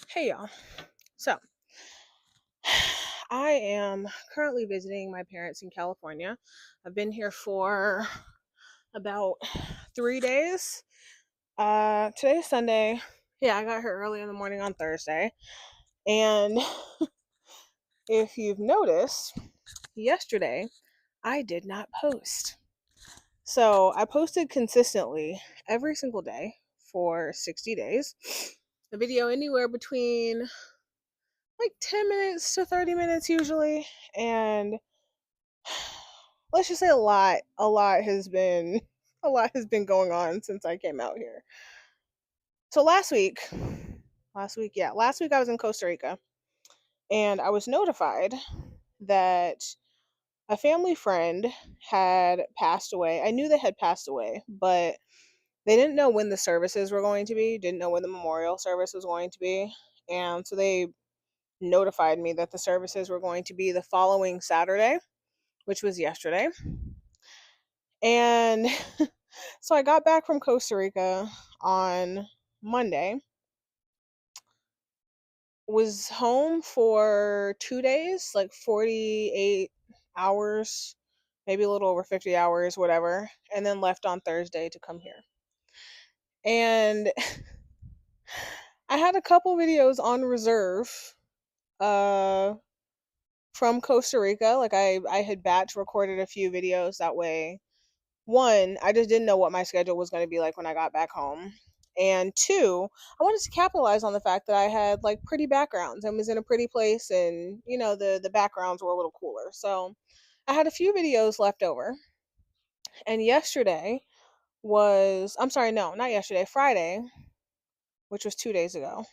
Hey y'all. So, I am currently visiting my parents in California. I've been here for about 3 days. Today's Sunday. Yeah, I got here early in the morning on Thursday. And if you've noticed, yesterday I did not post. So, I posted consistently every single day for 60 days. A video anywhere between like 10 minutes to 30 minutes usually. And let's just say a lot has been going on since I came out here. So last week I was in Costa Rica and I was notified that a family friend had passed away. I knew they had passed away, but they didn't know when the services were going to be, didn't know when the memorial service was going to be. And so they notified me that the services were going to be the following Saturday, which was yesterday. And so I got back from Costa Rica on Monday, was home for 2 days, like 48 hours, maybe a little over 50 hours, whatever, and then left on Thursday to come here. And I had a couple videos on reserve uh from Costa Rica. Like I had batch recorded a few videos that way. One, I just didn't know what my schedule was going to be like when I got back home. And two, I wanted to capitalize on the fact that I had like pretty backgrounds and was in a pretty place, and the backgrounds were a little cooler. So I had a few videos left over. And yesterday was I'm sorry, no, not yesterday, Friday, which was 2 days ago,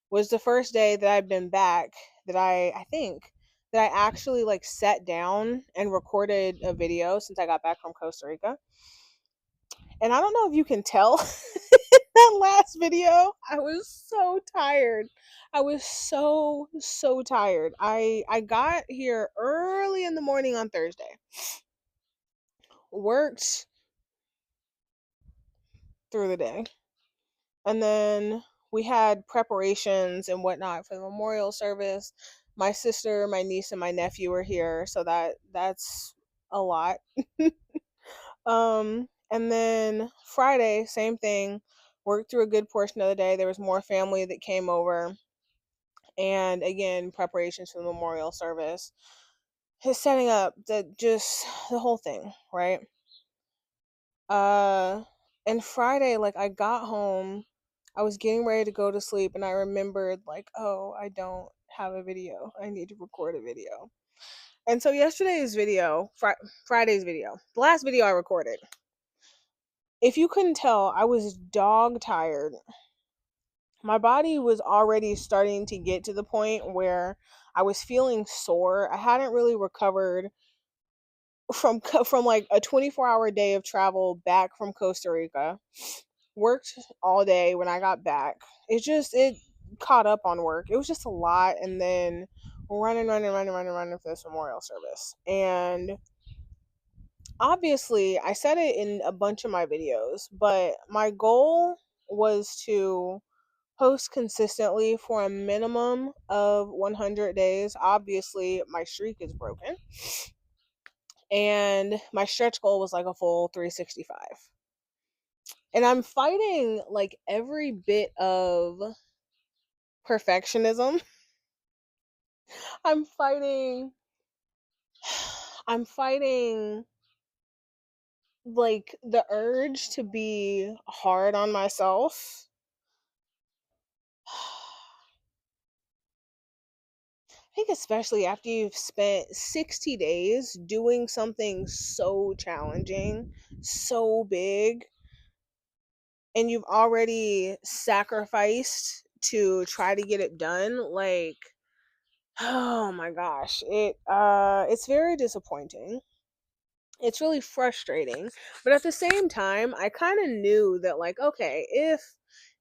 was the first day that I've been back that I think that I actually like sat down and recorded a video since I got back from Costa Rica. And I don't know if you can tell that last video, I was so tired. I was so tired. I got here early in the morning on Thursday. Worked through the day. And then we had preparations and whatnot for the memorial service. My sister, my niece, and my nephew were here, so that's a lot. And then Friday, same thing. Worked through a good portion of the day. There was more family that came over, and again, preparations for the memorial service. His setting up the whole thing, right? Uh, and Friday, like I got home, I was getting ready to go to sleep, and I remembered like, oh, I don't have a video. I need to record a video. And so Friday's video, the last video I recorded, if you couldn't tell, I was dog tired. My body was already starting to get to the point where I was feeling sore. I hadn't really recovered from like a 24-hour day of travel back from Costa Rica. Worked all day when I got back. It caught up on work. It was just a lot, and then running for this memorial service. And obviously, I said it in a bunch of my videos, but my goal was to post consistently for a minimum of 100 days. Obviously, my streak is broken, and my stretch goal was like a full 365. And I'm fighting like every bit of perfectionism. I'm fighting I'm fighting like the urge to be hard on myself. I think especially after you've spent 60 days doing something so challenging, so big, and you've already sacrificed to try to get it done, like, oh my gosh, it's very disappointing. It's really frustrating, but at the same time, I kind of knew that, like, okay,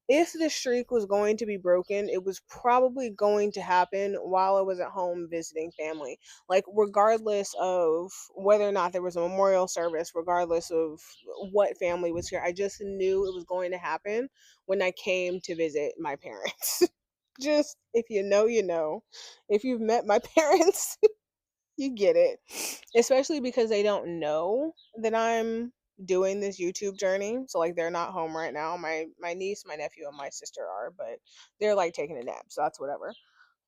if the streak was going to be broken, it was probably going to happen while I was at home visiting family. Like, regardless of whether or not there was a memorial service, regardless of what family was here, I just knew it was going to happen when I came to visit my parents. Just, if you know, you know. If you've met my parents, you get it. Especially because they don't know that I'm doing this YouTube journey. So like they're not home right now. My niece, my nephew, and my sister are, but they're like taking a nap, so that's whatever.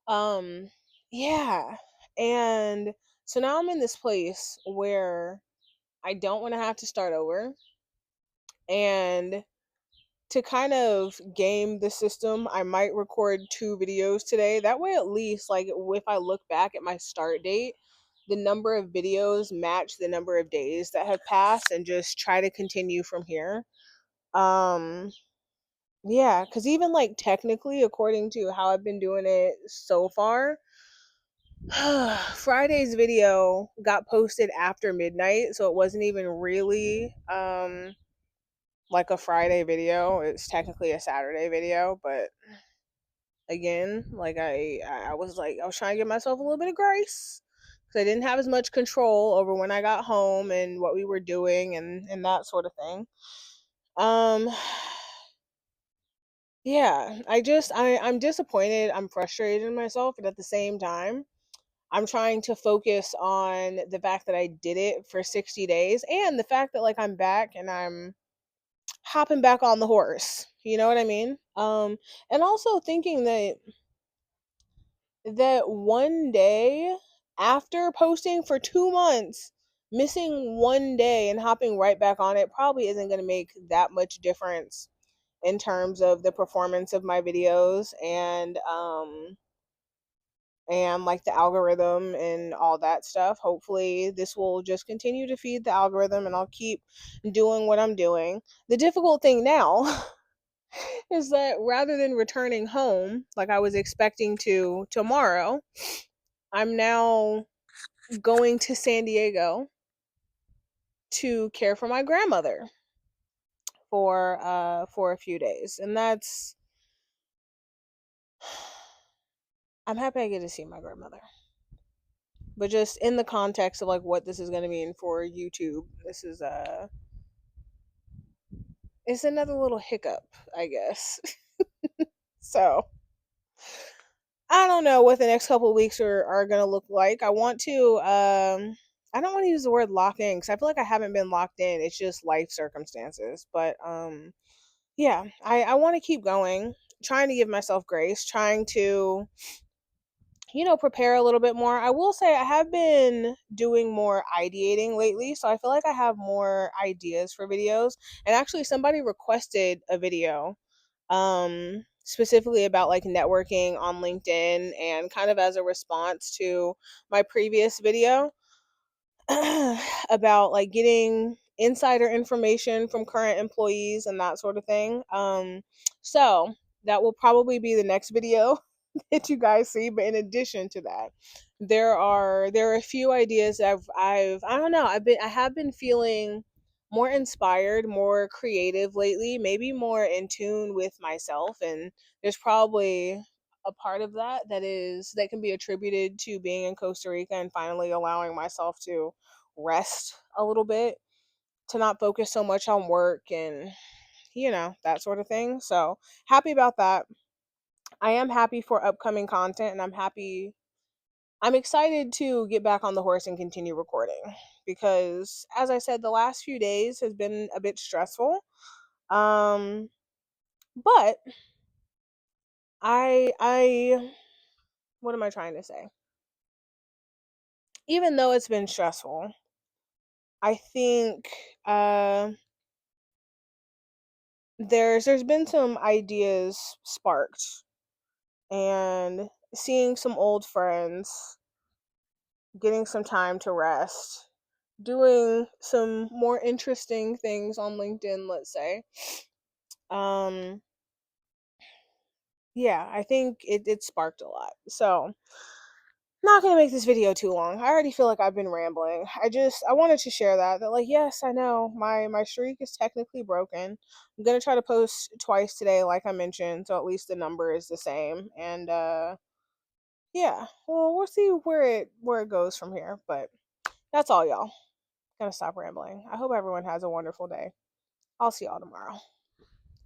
Um yeah. And so now I'm in this place where I don't want to have to start over, and to kind of game the system, I might record two videos today. That way, at least, like, if I look back at my start date, the number of videos match the number of days that have passed and just try to continue from here. Um, yeah, because even like technically, according to how I've been doing it so far, Friday's video got posted after midnight, so it wasn't even really like a Friday video. It's technically a Saturday video, but again, like I was like I was trying to give myself a little bit of grace because I didn't have as much control over when I got home and what we were doing and that sort of thing. Um yeah, I'm disappointed, I'm frustrated in myself, and at the same time, I'm trying to focus on the fact that I did it for 60 days and the fact that like I'm back and I'm hopping back on the horse. You know what I mean? And also thinking that one day after posting for 2 months, missing one day and hopping right back on it probably isn't going to make that much difference in terms of the performance of my videos and like the algorithm and all that stuff. Hopefully, this will just continue to feed the algorithm and I'll keep doing what I'm doing. The difficult thing now is that rather than returning home like I was expecting to tomorrow, I'm now going to San Diego to care for my grandmother for a few days. And that's I'm happy I get to see my grandmother. But just in the context of like what this is going to mean for YouTube, this is it's another little hiccup, I guess. So, I don't know what the next couple of weeks are going to look like. I don't want to use the word lock in cuz I feel like I haven't been locked in. It's just life circumstances. But yeah, I want to keep going, trying to give myself grace, trying to, prepare a little bit more. I will say I have been doing more ideating lately, so I feel like I have more ideas for videos. And actually, somebody requested a video specifically about like networking on LinkedIn, and kind of as a response to my previous video about like getting insider information from current employees and that sort of thing. So that will probably be the next video that you guys see. But in addition to that, there are a few ideas that I don't know, I have been feeling more inspired, more creative lately, maybe more in tune with myself, and there's probably a part of that can be attributed to being in Costa Rica and finally allowing myself to rest a little bit, to not focus so much on work and that sort of thing. So, happy about that. I am happy for upcoming content, and I'm excited to get back on the horse and continue recording because, as I said, the last few days has been a bit stressful. Um but I what am I trying to say? Even though it's been stressful, I think uh there's been some ideas sparked, and seeing some old friends, getting some time to rest, doing some more interesting things on LinkedIn, let's say. Um yeah, I think it sparked a lot. So, Not gonna make this video too long. I already feel like I've been rambling. I wanted to share that like, yes, I know my streak is technically broken. I'm gonna try to post twice today, like I mentioned, so at least the number is the same. And yeah, well, we'll see where it goes from here. But that's all, y'all. Gonna stop rambling. I hope everyone has a wonderful day. I'll see y'all tomorrow.